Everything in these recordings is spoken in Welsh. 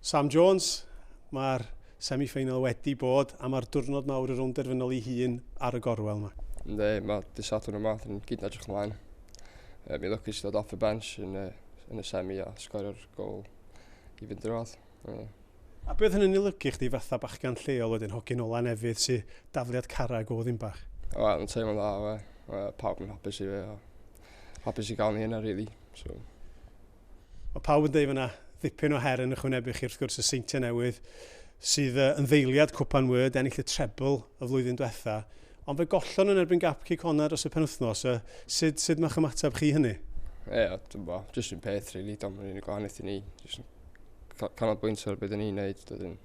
Sam Jones, mae'r semi-final wedi bod a mae'r diwrnod mawr y rownd derfynol ei hun ar y gorwel yma. Ynddi, mae disadwn yma, yn gyd edrych ymlaen. Mi lwcus i ddod off y bench yn y semi a sgorio'r gol i fynd i'r rodd. A beth hynny'n olygu chdi fatha bachgan lleol wedyn hogyn ola nefydd sy'n dafliad carreg o ddim bach? Wel, yn teimlo'n dda, pawb yn hapus i fe, hapus i gael ni yna, really. So. Mae pawb yn dweud fyna ddipyn o her yn ychwanebu chi wrth gwrs y Seintiau Newydd sydd yn ddeiliad Cwpan Word, ennill y treble y flwyddyn diwetha. Ond fe gollon yn erbyn gap Cicona dros y penwythnos, sut mae'ch ymateb chi hynny? Dwi'n bo, jyst yn peth, really, dwi'n mynd i'n gwahaniaeth i ni. Jyst canolbwyntio ar beth ni'n neud, dwi'n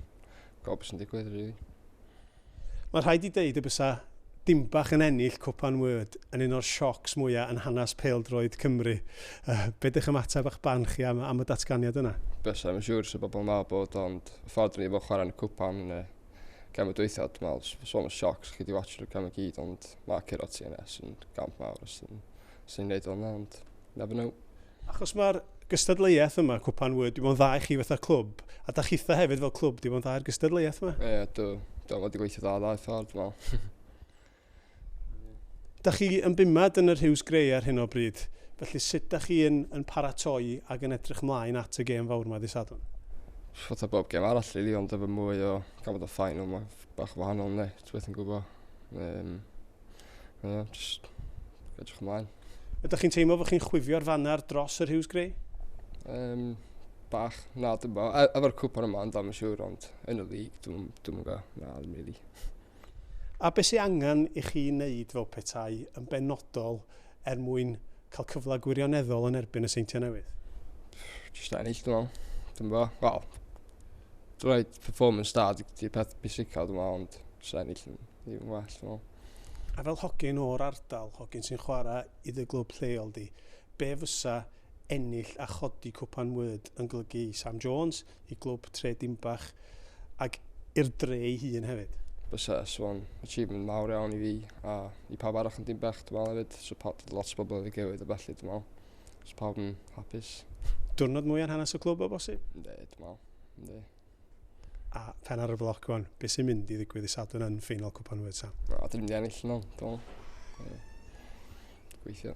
gweld beth sy'n digwydd, really. Mae rhaid i ddeud y bysa dim bach yn ennill Cwpan Word yn un o'r siocs mwyaf yn hanes pêl-droed Cymru. Be ydych ymateb a'ch barn chi am y datganiad yna? Bysa, mae'n siŵr sy'n bobl yma bod, ond y ffordd ni bod chwarae yn y cwpan yn gem y dweithiad, dwi'n meddwl, so mae'n siocs chi wedi watch o'r gem y gyd, ond mae Ciro TNS yn gamp mawr sy'n neud o'na, ond never know. Achos mae'r gystadleuaeth yma, Cwpan Word, dwi'n meddwl dda i chi fatha clwb, a da chitha hefyd fel clwb, dwi'n meddwl dda i'r gystadleuaeth yma? Dwi'n wedi gweithio dda i ffordd, dwi'n meddwl. Da chi yn bymad yn yr Hughes Gray ar hyn o bryd, felly sut da chi yn paratoi ac yn edrych mlaen at y gêm fawr yma ddi Sadwrn? Fota bob gêm arall, really, ond efo mwy o gan bod o final, mae bach o wahanol, ne, dwi'n beth yn gwybod. Just edrych ymlaen. Ydych chi'n teimlo fod chi'n chwifio'r fannar dros yr Hughes Gray? Bach, na, dwi'n bo. Efo'r cwpan yma, ond am y siŵr, ond yn y lig, dwi'n gwybod, na, ddim really. A beth sy'n angen i chi wneud fel petai yn benodol mwyn cael cyfle gwirioneddol yn erbyn y Seintiau Newydd? Just ennill, dwi'n meddwl. Dwi'n bo, wel, dwi'n rhaid performance da, di'r peth bwysicaf, dwi'n meddwl, ond just ennill yn ddim well, dwi'n meddwl. A fel hogyn o'r ardal, hogyn sy'n chwarae i dy glwb lleol di, be fysa ennill a chodi Cwpan Word yn golygu i Sam Jones, i glwb Tre Dimbach, ac i'r dre ei hun hefyd? Bysa, so achievement mawr iawn i fi a i pawb arall yn Dimbach, dwi'n meddwl hefyd. So lot o bobl wedi gewyd o felly, dwi'n meddwl. So pawb yn hapus. Diwrnod mwy yn hanes y clwb o bosib? Ynddi, dwi'n meddwl. Ynddi. A pen ar y bloc wan, beth sy'n mynd i ddigwydd i Sadwrn yn ffeinal Cwpan Word, Sam? Dyn ni'n ennill nhw, dwi'n meddwl. Gweithio.